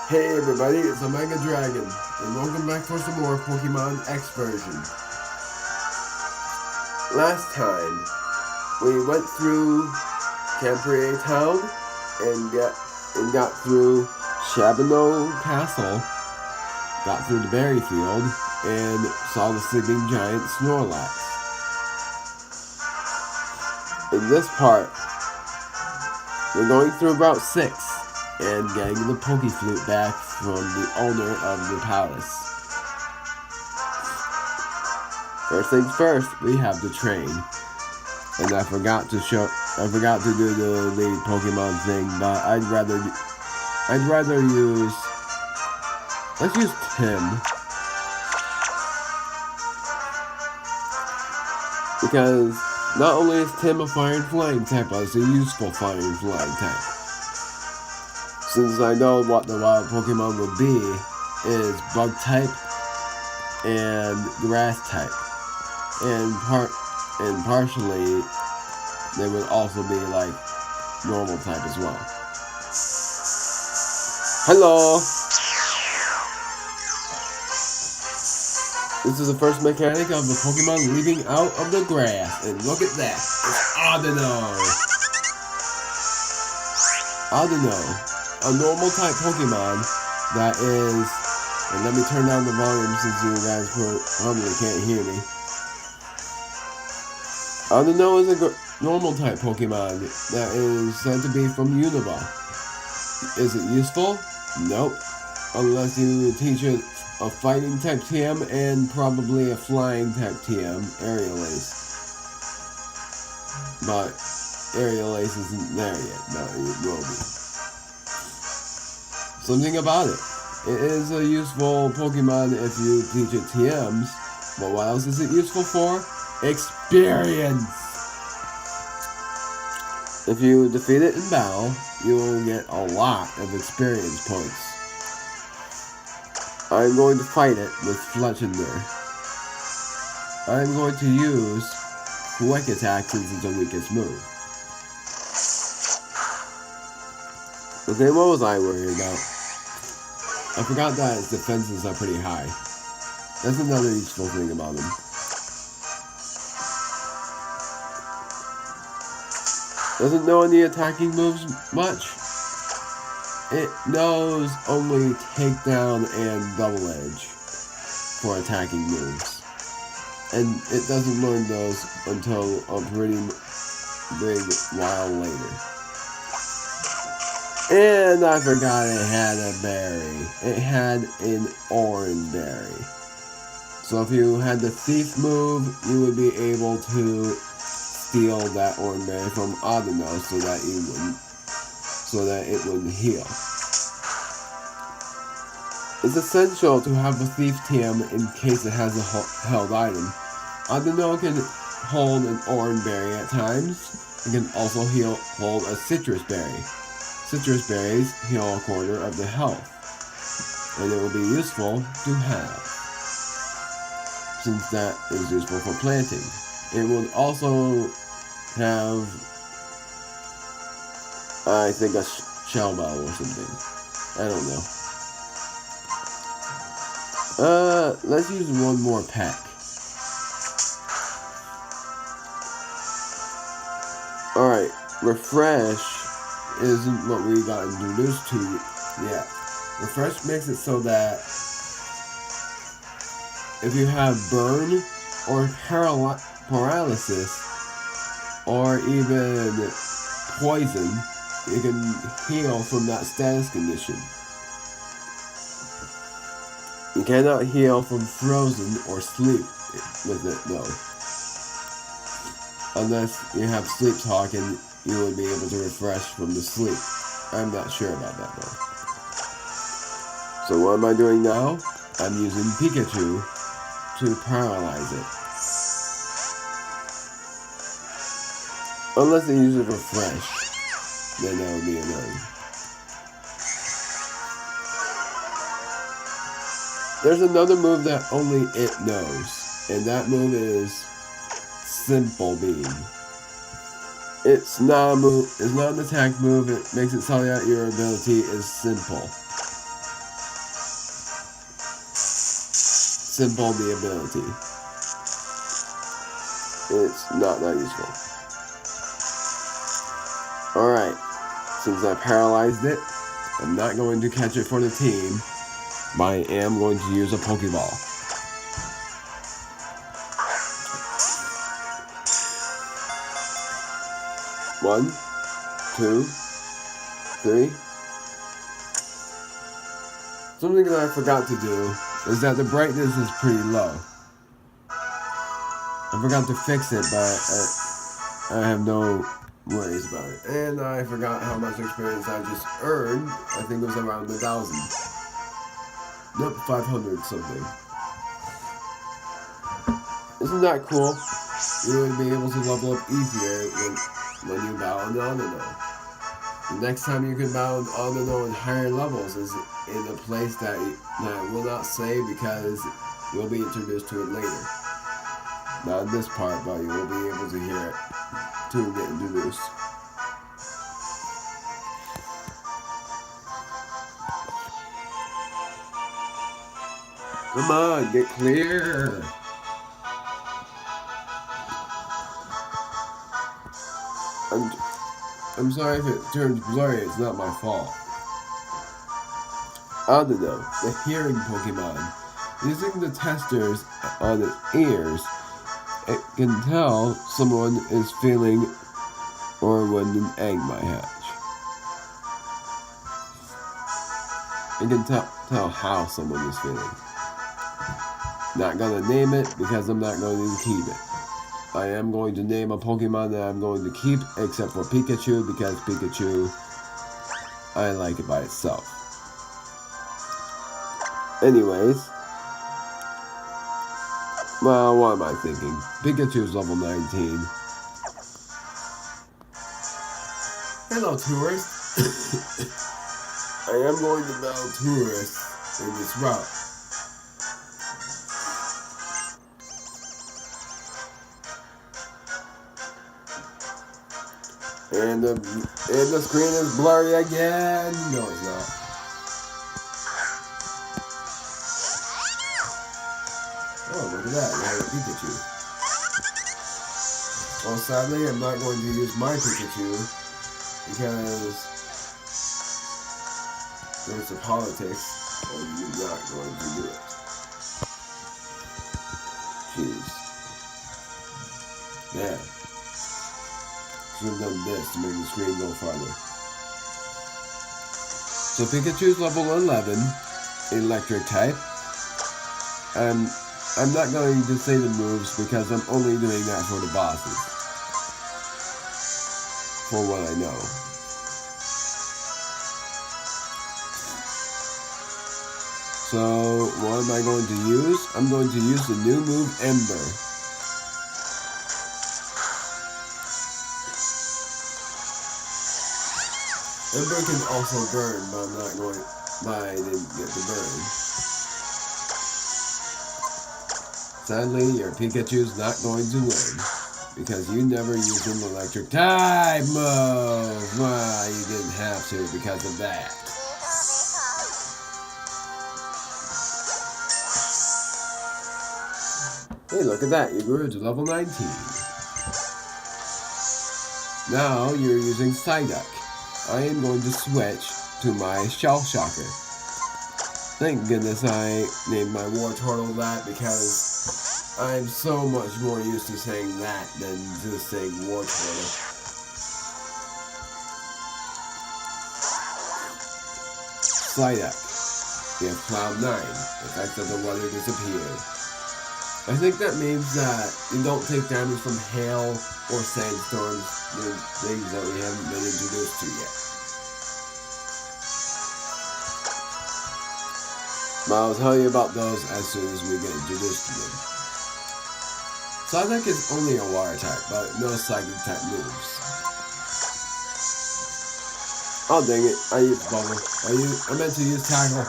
Hey everybody, it's Omega Dragon, and welcome back for some more Pokemon X version. Last time, we went through Cambrier Town and got through Shabano Castle, got through the berry field, and saw the sleeping giant Snorlax. In this part, we're going through Route 6. And getting the Pokeflute back from the owner of the palace. First things first, we have the train. And I forgot to do the lead Pokemon thing, but I'd rather use, let's use Tim. Because not only is Tim a fire and flying type, but it's a useful fire and flying type. Since I know what the wild Pokemon would be, is bug type and grass type, and partially they would also be like normal type as well. Hello. This is the first mechanic of the Pokemon leaping out of the grass, and look at that, it's Audino. A normal type Pokemon that is, and let me turn down the volume since you guys probably can't hear me. Audino is a normal type Pokemon that is said to be from Unova. Is it useful? Nope. Unless you teach it a fighting type TM and probably a flying type TM, Aerial Ace. But Aerial Ace isn't there yet, but it will be. Something about it. It is a useful Pokemon if you teach it TMs, but what else is it useful for? Experience! If you defeat it in battle, you will get a lot of experience points. I'm going to fight it with Fletchinder. I'm going to use Quick Attack since it's the weakest move. Okay, what was I worried about? I forgot that its defenses are pretty high. That's another useful thing about him. Doesn't know any attacking moves much. It knows only takedown and double edge for attacking moves. And it doesn't learn those until a pretty big while later. And I forgot it had a berry. It had an orange berry. So if you had the thief move, you would be able to steal that orange berry from Audino so that it wouldn't heal. It's essential to have a thief TM in case it has a held item. Audino can hold an orange berry at times. It can also hold a citrus berry. Citrus berries heal a quarter of the health, and it will be useful to have, since that is useful for planting. It would also have, I think, a shell bell or something. I don't know. Let's use one more pack. Alright, refresh isn't what we got introduced to yet. Refresh makes it so that if you have burn or paralysis or even poison, you can heal from that status condition. You cannot heal from frozen or sleep with it though. Unless you have sleep talk and you would be able to refresh from the sleep. I'm not sure about that though. So what am I doing now? I'm using Pikachu to paralyze it. Unless it uses refresh, then that would be annoying. There's another move that only it knows, and that move is Simple Beam. It's not an attack move, it makes it sound that your ability is simple. simple the ability. It's not that useful. Alright, since I paralyzed it, I'm not going to catch it for the team, but I am going to use a Pokeball. One, two, three. Something that I forgot to do is that the brightness is pretty low. I forgot to fix it, but I have no worries about it. And I forgot how much experience I just earned. I think it was around 1,000. Nope, 500 something. Isn't that cool? You would be able to level up easier when you battle Onino. The next time you can battle Onino in higher levels is in a place that I will not say because you'll be introduced to it later. Not in this part, but you will be able to hear it to get introduced. Come on, get clear! I'm sorry if it turns blurry, it's not my fault. Onino, the hearing Pokemon. Using the testers on its ears, it can tell someone is feeling or when an egg might hatch. It can tell how someone is feeling. Not gonna name it because I'm not going to keep it. I am going to name a Pokemon that I'm going to keep except for Pikachu because Pikachu, I like it by itself. Anyways, well, what am I thinking? Pikachu's level 19. Hello, tourist. I am going to battle tourists in this route. And the screen is blurry again. No, it's not. Oh, look at that. We have a Pikachu. Well, sadly, I'm not going to use my Pikachu because there's the politics, and you're not going to do it. Jeez. Yeah. Should have done this to make the screen go farther. So Pikachu's level 11, electric type. I'm not going to say the moves because I'm only doing that for the bosses. For what I know. So what am I going to use? I'm going to use the new move Ember. Ember can also burn, but I'm not going. But I didn't get the burn. Sadly, your Pikachu's not going to win because you never used an electric type move. Well, you didn't have to because of that. Hey, look at that! You grew to level 19. Now you're using Psyduck. I am going to switch to my Shell Shocker. Thank goodness I named my Wartortle that because I'm so much more used to saying that than just saying Wartortle. Psyduck. We have Cloud 9. Effect of the weather disappeared. I think that means that you don't take damage from hail or sandstorms, the things that we haven't been introduced to yet. But I'll tell you about those as soon as we get introduced to them. Psyduck is only a water type, but no psychic type moves. Oh dang it, I used Bubble. I meant to use Tackle.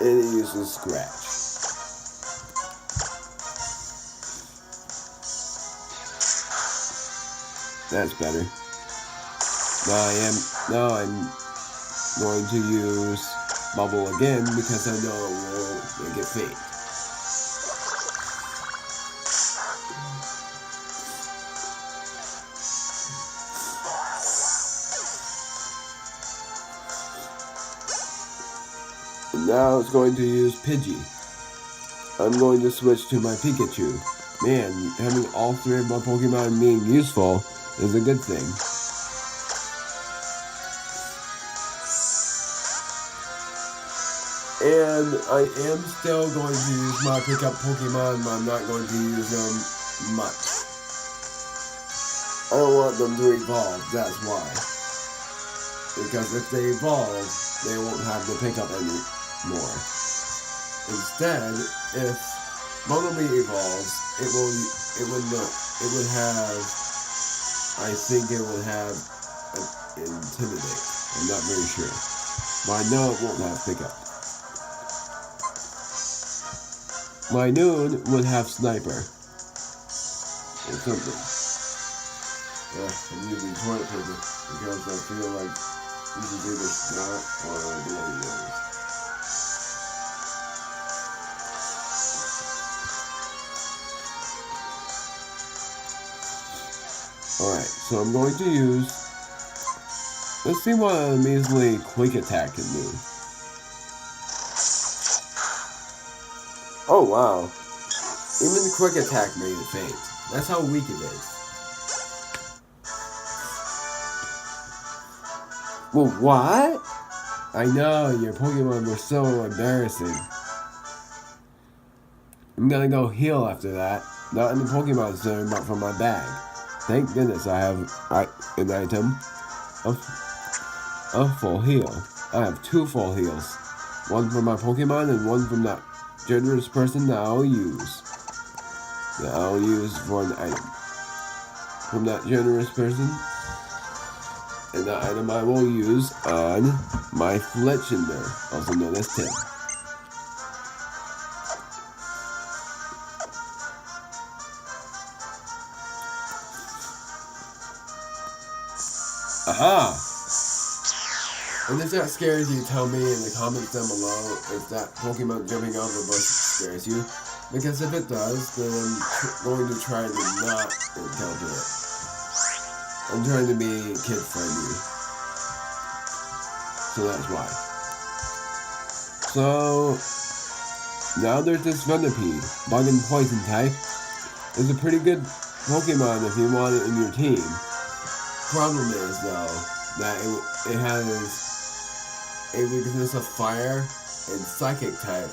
And it uses Scratch. That's better. Now going to use Bubble again because I know it will make it faint. And now it's going to use Pidgey. I'm going to switch to my Pikachu. Man, having all three of my Pokemon being useful is a good thing. And I am still going to use my pickup Pokemon, but I'm not going to use them much. I don't want them to evolve, that's why. Because if they evolve, they won't have the pickup anymore. Instead, if Bumblebee evolves, it would have, I think it would have Intimidate. I'm not very sure. But I know it won't have pickup. My Noon would have Sniper. Or something. Yeah, I'm using toilet paper because I feel like you can do this now or the other. Alright, so I'm going to use... Let's see what a measly Quick Attack can do. Oh wow. Even the Quick Attack made it faint. That's how weak it is. Well, what? I know, your Pokemon were so embarrassing. I'm gonna go heal after that. Not in the Pokemon Center, but from my bag. Thank goodness I have an item of full heal. I have 2 full heals. One for my Pokemon and one from that generous person that I'll use. That I'll use for an item. From that generous person. And the item I will use on my Fletchinder, also known as Tim. Aha! And if that scares you, tell me in the comments down below if that Pokemon jumping out of the bush scares you. Because if it does, then I'm going to try to not encounter it. I'm trying to be kid-friendly. So that's why. So, now there's this Venipede, Bug and Poison type. It's a pretty good Pokemon if you want it in your team. Problem is, though, that it has a weakness of Fire and Psychic type,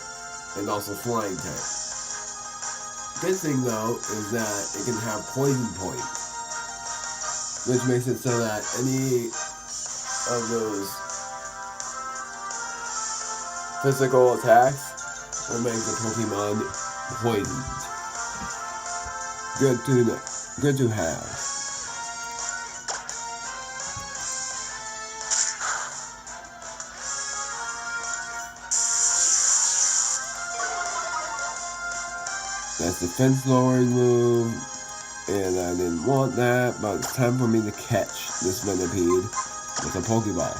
and also Flying type. Good thing, though, is that it can have Poison Point. Which makes it so that any of those physical attacks will make the Pokemon poisoned. Good to have. That's the defense lowering move. And I didn't want that, but it's time for me to catch this Venipede with a Pokeball.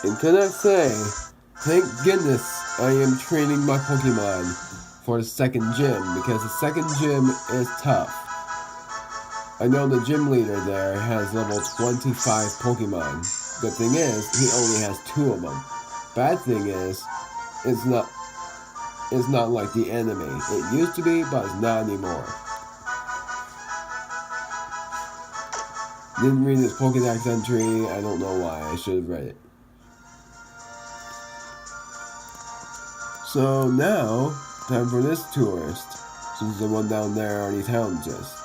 And can I say, thank goodness I am training my Pokemon for the second gym, because the second gym is tough. I know the gym leader there has level 25 Pokemon. Good thing is, he only has 2 of them. Bad thing is, it's not like the anime. It used to be, but it's not anymore. Didn't read his Pokédex entry. I don't know why. I should have read it. So now, time for this tourist, since the one down there already challenged us.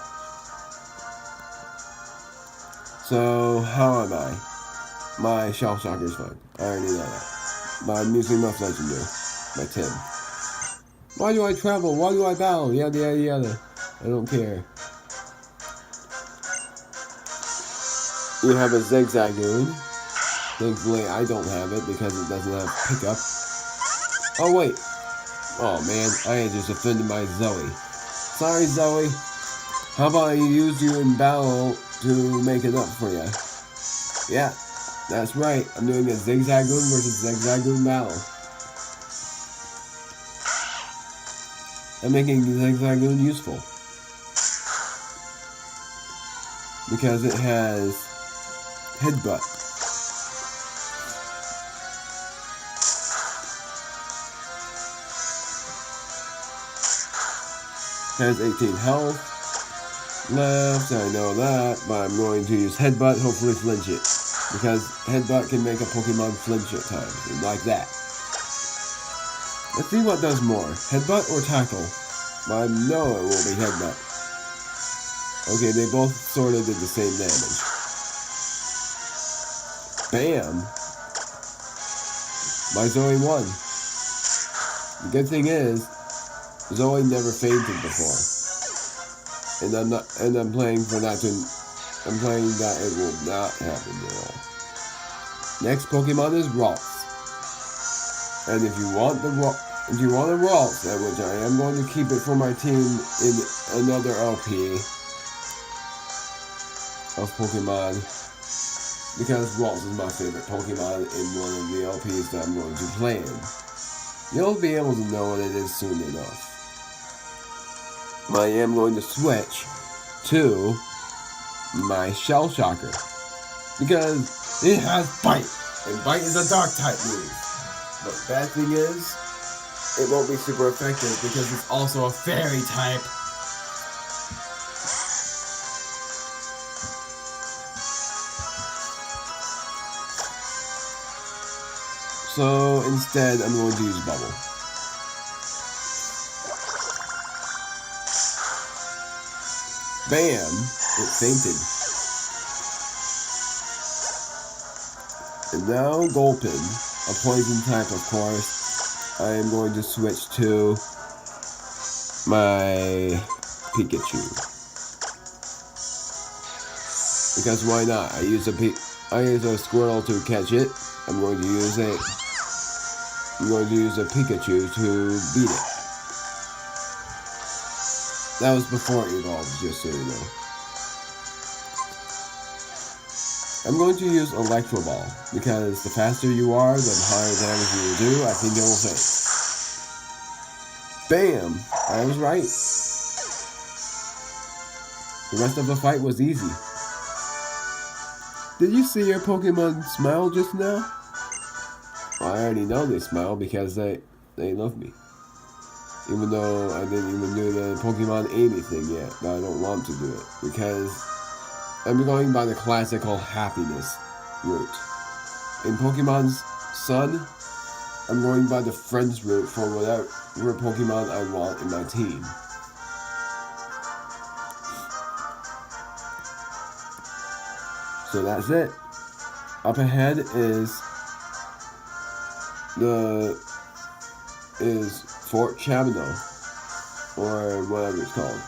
So, how am I? My Shell Shocker's fine. I already know that. But I'm using my Fletchinder. My Tim. Why do I travel? Why do I battle? Yada yada yada. I don't care. You have a Zigzagoon. Thankfully, I don't have it because it doesn't have pickup. Oh wait. Oh man, I just offended my Zoe. Sorry, Zoe. How about I use you in battle to make it up for you? Yeah, that's right. I'm doing a Zigzagoon versus Zigzagoon battle. I'm making Zigzagoon useful. Because it has Headbutt. Has 18 health left, I know that, but I'm going to use Headbutt, hopefully flinch it. Because Headbutt can make a Pokemon flinch at times, like that. Let's see what does more, Headbutt or Tackle? But I know it will be Headbutt. Okay, they both sort of did the same damage. Bam! My Zoe won. The good thing is, Zoe never fainted before. And I'm playing for that I'm playing that it will not happen at all. Next Pokemon is Ralts. And if you want a Ralts, which I am going to keep it for my team in another LP of Pokemon, because Ralts is my favorite Pokemon in one of the LPs that I'm going to play in. You'll be able to know what it is soon enough. I am going to switch to my Shell Shocker because it has Bite, and Bite is a Dark type move. But the bad thing is, it won't be super effective because it's also a Fairy type. So instead, I'm going to use Bubble. Bam! It fainted. And now Gulpin, a poison type of course, I am going to switch to my Pikachu. Because why not? I use a Squirtle to catch it. I'm going to use a Pikachu to beat it. That was before it evolved, just so you know. I'm going to use Electro Ball, because the faster you are, the higher damage you will do. I think it will faint. Bam! I was right. The rest of the fight was easy. Did you see your Pokemon smile just now? Well, I already know they smile because they love me. Even though I didn't even do the Pokemon Amy thing yet, but I don't want to do it because I'm going by the classical happiness route. In Pokemon Sun, I'm going by the friends route for whatever Pokemon I want in my team. So that's it. Up ahead is Fort Chabano, or whatever it's called.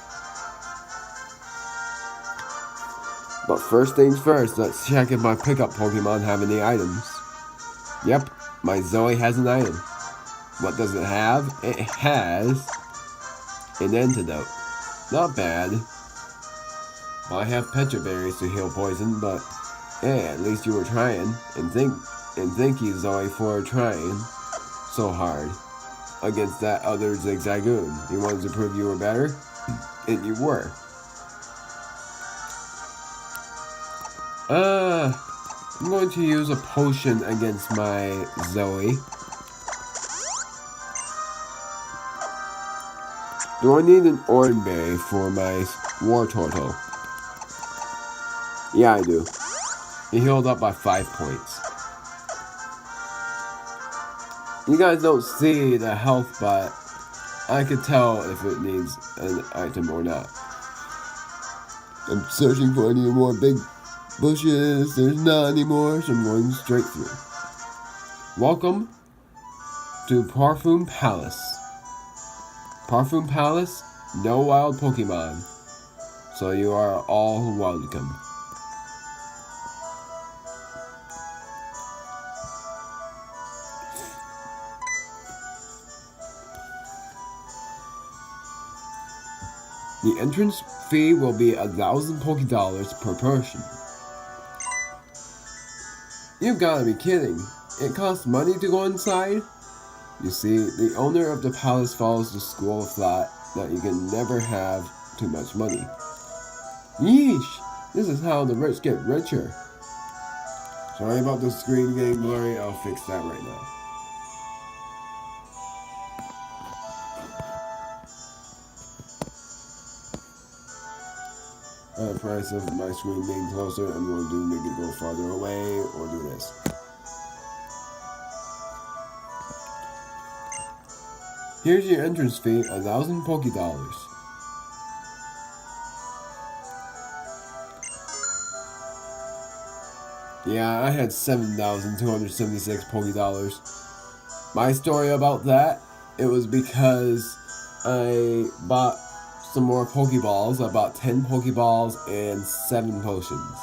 But first things first, let's check if my pickup Pokemon have any items. Yep, my Zoe has an item. What does it have? It has an antidote. Not bad. Well, I have Petra Berries to heal poison, but hey, at least you were trying. And thank you, Zoe, for trying so hard against that other Zigzagoon. You wanted to prove you were better, and you were. I'm going to use a potion against my Zoe. Do I need an Orange Berry for my War Turtle? Yeah, I do. He healed up by 5 points. You guys don't see the health, but I could tell if it needs an item or not. I'm searching for any more big bushes. There's not anymore, so I'm going straight through. Welcome to Parfum Palace. Parfum Palace, no wild Pokemon, so you are all welcome. The entrance fee will be 1,000 Pokédollars per person. You've gotta be kidding. It costs money to go inside? You see, the owner of the palace follows the school of thought that you can never have too much money. Yeesh! This is how the rich get richer. Sorry about the screen getting blurry, I'll fix that right now. The price of my screen being closer, I'm going to make it go farther away, or do this. Here's your entrance fee, 1,000 Pokédollars. Yeah, I had 7,276 Pokédollars. My story about that, it was because I bought some more Pokeballs. I bought 10 Pokeballs and 7 potions.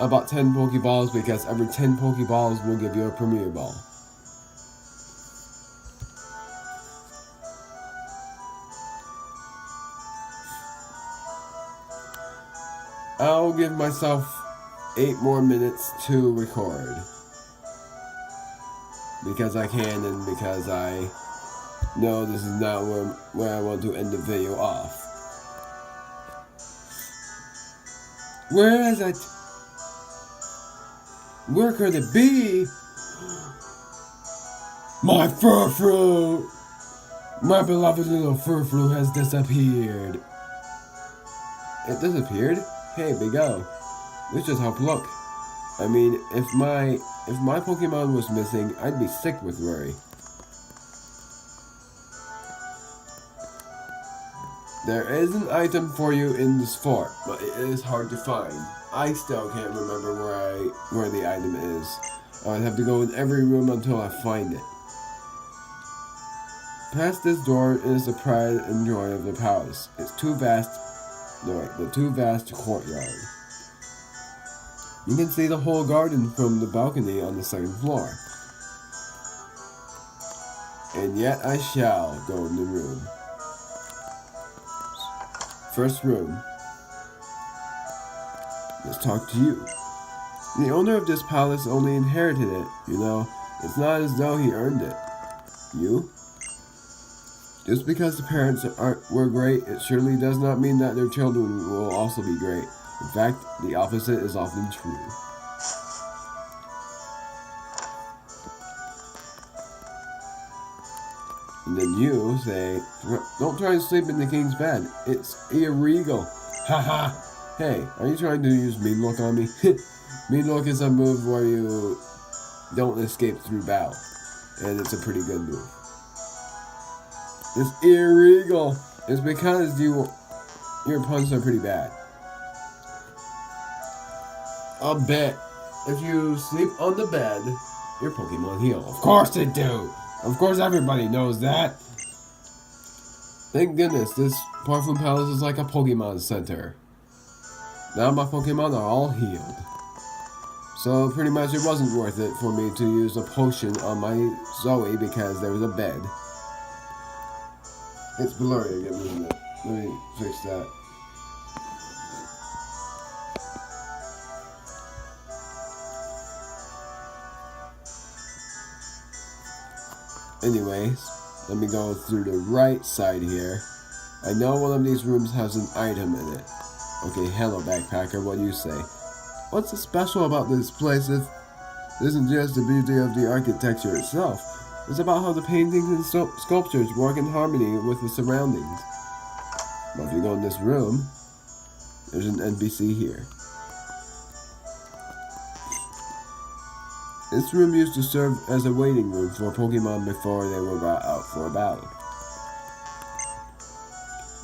I bought 10 Pokeballs because every 10 Pokeballs will give you a Premier Ball. I'll give myself 8 more minutes to record. Because I can and because I know this is not where I want to end the video off. Where could it be? My Furfrou! My beloved little Furfrou has disappeared. It disappeared? Hey, Big O. Let's just help look. I mean, if my Pokemon was missing, I'd be sick with worry. There is an item for you in this fort, but it is hard to find. I still can't remember where the item is. I'd have to go in every room until I find it. Past this door is the pride and joy of the palace. The too vast courtyard. You can see the whole garden from the balcony on the second floor. And yet I shall go in the room. First room. Let's talk to you. The owner of this palace only inherited it, you know. It's not as though he earned it. You? Just because the parents were great, it surely does not mean that their children will also be great. In fact, the opposite is often true. And then you say, don't try to sleep in the king's bed. It's illegal. Haha. Hey, are you trying to use mean look on me? Mean look is a move where you don't escape through battle. And it's a pretty good move. It's illegal. It's because your puns are pretty bad. I'll bet if you sleep on the bed, your Pokemon heal. Of course they do. Of course everybody knows that. Thank goodness this Furfrou Palace is like a Pokemon Center. Now my Pokemon are all healed. So pretty much it wasn't worth it for me to use a potion on my Zoe because there was a bed. It's blurry again, isn't it? Let me fix that. Anyways, let me go through the right side here. I know one of these rooms has an item in it. Okay, hello backpacker, what do you say? What's so special about this place if it isn't just the beauty of the architecture itself? It's about how the paintings and sculptures work in harmony with the surroundings. But if you go in this room, there's an NPC here. This room used to serve as a waiting room for Pokemon before they were brought out for a battle.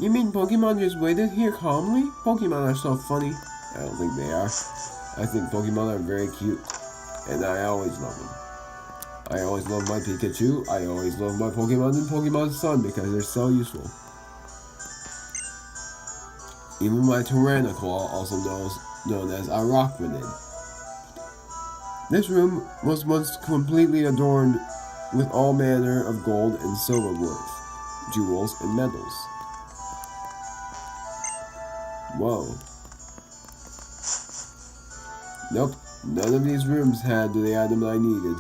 You mean Pokemon just waited here calmly? Pokemon are so funny. I don't think they are. I think Pokemon are very cute, and I always love them. I always love my Pikachu, I always love my Pokemon and Pokemon Sun because they're so useful. Even my Tyranniclaw, also known as Araquanid. This room was once completely adorned with all manner of gold and silver worth, jewels and metals. Whoa. Nope, none of these rooms had the item I needed,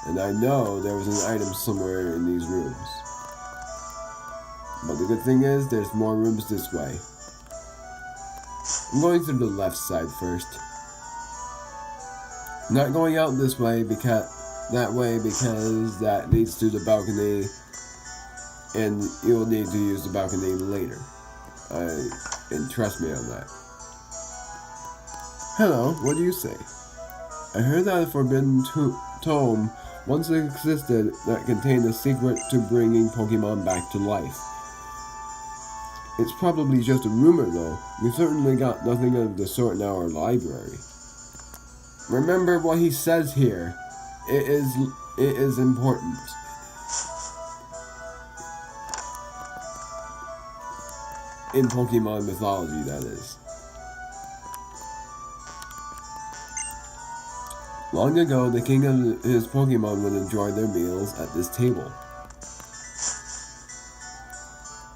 and I know there was an item somewhere in these rooms. But the good thing is, there's more rooms this way. I'm going to the left side first. I'm not going out this way because that leads to the balcony, and you'll need to use the balcony later. And trust me on that. Hello, what do you say? I heard that a forbidden tome once existed that contained a secret to bringing Pokemon back to life. It's probably just a rumor though. We certainly got nothing of the sort in our library. Remember what he says here. It is important. In Pokemon mythology, that is. Long ago, the king and his Pokemon would enjoy their meals at this table.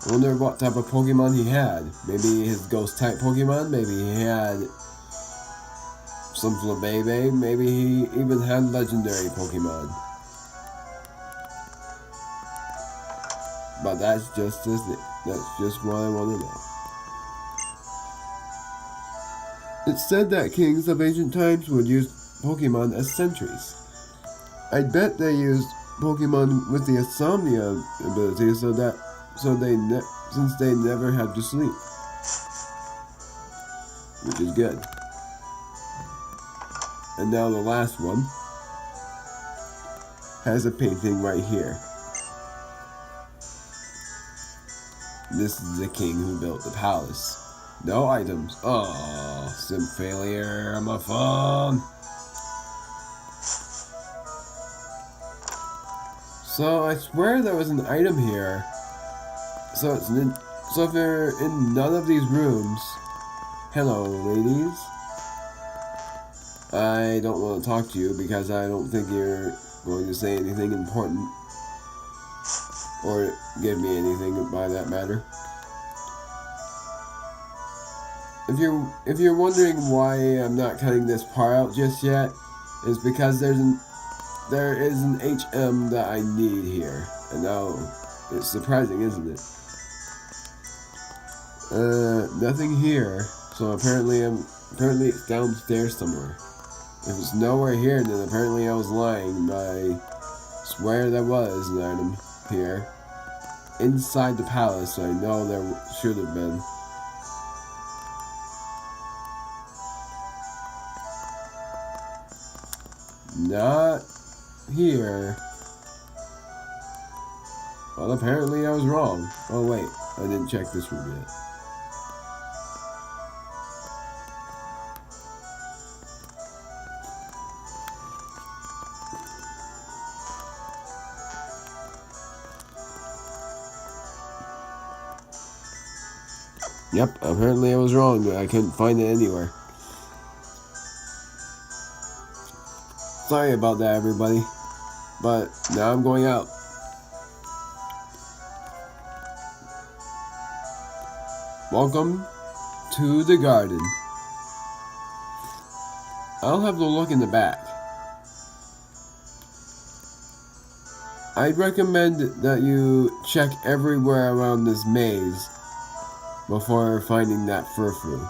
I wonder what type of Pokemon he had. Maybe his ghost-type Pokemon, maybe he had some Flabébé, maybe he even had legendary Pokemon. But that's just what I want to know. It's said that kings of ancient times would use Pokemon as sentries. I bet they used Pokemon with the insomnia ability since they never had to sleep. Which is good. And now the last one has a painting right here. This is the king who built the palace. No items. Oh, sim failure on my phone. So I swear there was an item here. So if they're in none of these rooms. Hello, ladies. I don't want to talk to you because I don't think you're going to say anything important. Or give me anything by that matter. If you're wondering why I'm not cutting this part out just yet, is because there is an HM that I need here. And now it's surprising, isn't it? Nothing here. So apparently it's downstairs somewhere. If it's nowhere here, then apparently I was lying. But I swear there was an item here inside the palace, so I know there should have been. Not here. Well, apparently I was wrong. Oh wait, I didn't check this room yet. Yep, apparently I was wrong, but I couldn't find it anywhere. Sorry about that, everybody. But now I'm going out. Welcome to the garden. I'll have to look in the back. I'd recommend that you check everywhere around this maze before finding that Furfrou.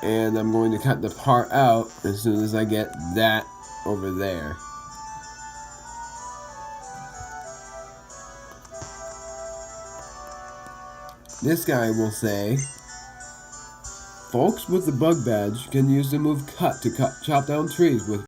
And I'm going to cut the part out as soon as I get that over there. This guy will say, folks with the bug badge can use the move cut to chop down trees with